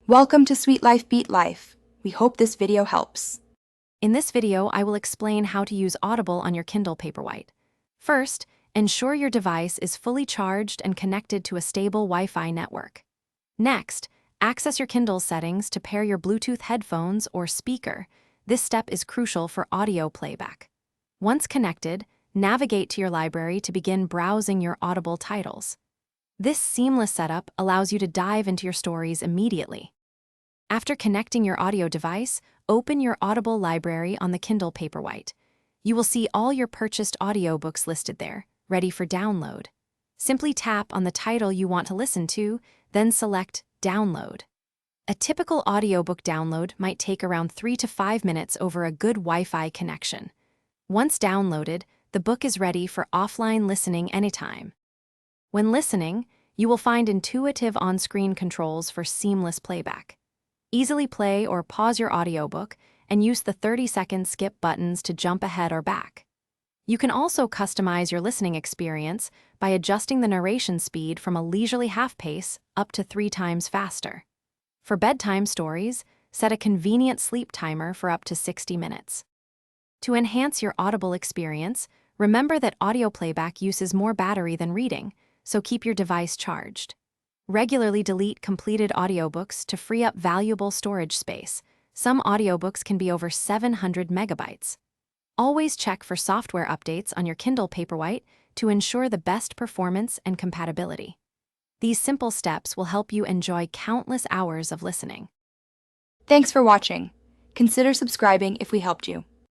Welcome to Sweet Life Beat Life. We hope this video helps. In this video, I will explain how to use Audible on your Kindle Paperwhite. First, ensure your device is fully charged and connected to a stable Wi-Fi network. Next, access your Kindle settings to pair your Bluetooth headphones or speaker. This step is crucial for audio playback. Once connected, navigate to your library to begin browsing your Audible titles. This seamless setup allows you to dive into your stories immediately. After connecting your audio device, open your Audible library on the Kindle Paperwhite. You will see all your purchased audiobooks listed there, ready for download. Simply tap on the title you want to listen to, then select Download. A typical audiobook download might take around 3 to 5 minutes over a good Wi-Fi connection. Once downloaded, the book is ready for offline listening anytime. When listening, you will find intuitive on-screen controls for seamless playback. Easily play or pause your audiobook and use the 30-second skip buttons to jump ahead or back. You can also customize your listening experience by adjusting the narration speed from a leisurely half pace up to 3 times faster. For bedtime stories, set a convenient sleep timer for up to 60 minutes. To enhance your Audible experience, remember that audio playback uses more battery than reading, so keep your device charged. Regularly delete completed audiobooks to free up valuable storage space. Some audiobooks can be over 700 megabytes. Always check for software updates on your Kindle Paperwhite to ensure the best performance and compatibility. These simple steps will help you enjoy countless hours of listening. Thanks for watching. Consider subscribing if we helped you.